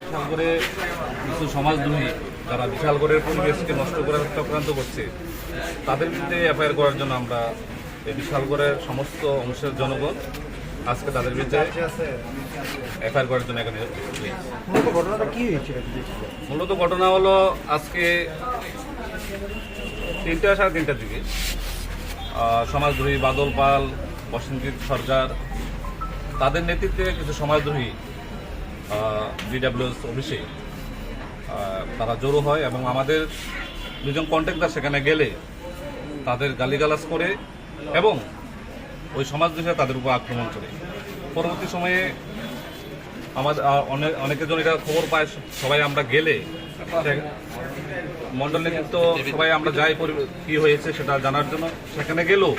বিশালগড়ে কিছু সমাজদ্রোহী যারা বিশালগড়ের পরিবেশকে নষ্ট করার চক্রান্ত করছে তাদের বিরুদ্ধে এফআইআর করার জন্য আমরা এই বিশালগড়ের সমস্ত অংশের জনগণ আজকে তাদের বিরুদ্ধে এফআইআর করার জন্য এখানে ঘটনাটা কি হয়েছিল? মূলত ঘটনা হলো আজকে 3টা সাড়ে 3টার দিকে সমাজদ্রোহী বাদল পাল, বসন্তজিৎ সরকার তাদের নেতৃত্বে কিছু সমাজদ্রোহী ডিডব্লিউএস অফিসে তারা জড়ো হয় এবং আমাদের দুজন কন্ট্রাক্টর সেখানে গেলে তাদের গালিগালাজ করে এবং ওই সমাজদ্রোহীরা তাদের উপর আক্রমণ করে। পরবর্তী সময়ে আমাদের অনেকের জন এটা খবর পায়, সবাই আমরা গেলে মণ্ডল নেতৃত্ব সবাই আমরা যাই কি হয়েছে সেটা জানার জন্য সেখানে গেলেও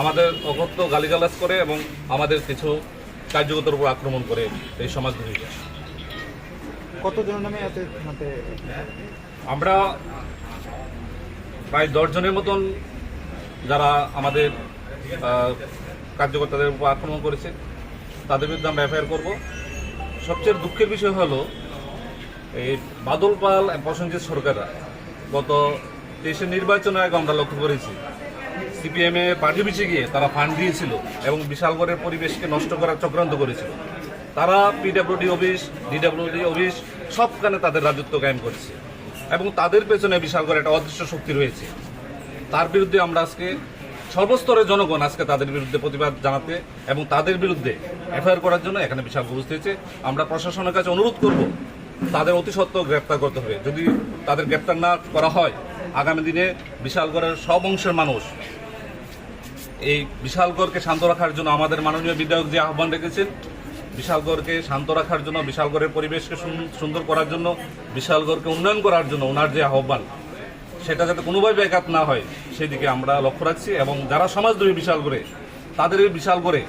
আমাদের অকথ্য গালিগালাজ করে এবং আমাদের কিছু কার্যকর্তার উপর আক্রমণ করে এই সমাজদ্রোহীরা। কতজনের নামে আমরা প্রায় 10 জনের মতন যারা আমাদের কার্যকর্তাদের উপর আক্রমণ করেছে তাদের বিরুদ্ধে আমরা এফআইআর করব। সবচেয়ে দুঃখের বিষয় হলো এই বাদল পাল, প্রসেনজিৎ সরকাররা গত 23-এর নির্বাচনের আগে আমরা লক্ষ্য করেছি সিপিএমে পার্টি পিছিয়ে গিয়ে তারা ফান্ড দিয়েছিল এবং বিশালগড়ের পরিবেশকে নষ্ট করার চক্রান্ত করেছিল। তারা পিডব্লিউডি অফিস, ডিডব্লিউডি অফিস সবখানে তাদের রাজত্ব কায়েম করেছে এবং তাদের পেছনে বিশালগড়ে একটা অদৃশ্য শক্তি রয়েছে। তার বিরুদ্ধে আমরা আজকে সর্বস্তরের জনগণ আজকে তাদের বিরুদ্ধে প্রতিবাদ জানাতে এবং তাদের বিরুদ্ধে এফআইআর করার জন্য এখানে বিশালগড় উপস্থিত হয়েছে। আমরা প্রশাসনের কাছে অনুরোধ করব তাদের অতি সত্ত্বর গ্রেপ্তার করতে হবে। যদি তাদের গ্রেপ্তার না করা হয় আগামী দিনে বিশালগড়ের সব অংশের মানুষ এই বিশালগড়কে শান্ত রাখার জন্য আমাদের মাননীয় বিধায়ক যে আহ্বান রেখেছেন, বিশালগড়কে শান্ত রাখার জন্য, বিশালগড়ের পরিবেশকে সুন্দর করার জন্য, বিশালগড়কে উন্নয়ন করার জন্য ওনার যে আহ্বান সেটা যাতে কোনোভাবে ব্যাঘাত না হয় সেদিকে আমরা লক্ষ্য রাখছি এবং যারা সমাজদ্রোহী বিশালগড়ে তাদের এই বিশালগড়ে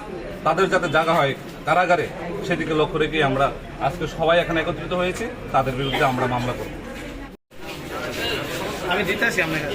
তাদের যাতে জায়গা হয় কারাগারে সেদিকে লক্ষ্য রেখে আমরা আজকে সবাই এখানে একত্রিত হয়েছি। তাদের বিরুদ্ধে আমরা মামলা করব। আমি দিতেছি আপনাকে।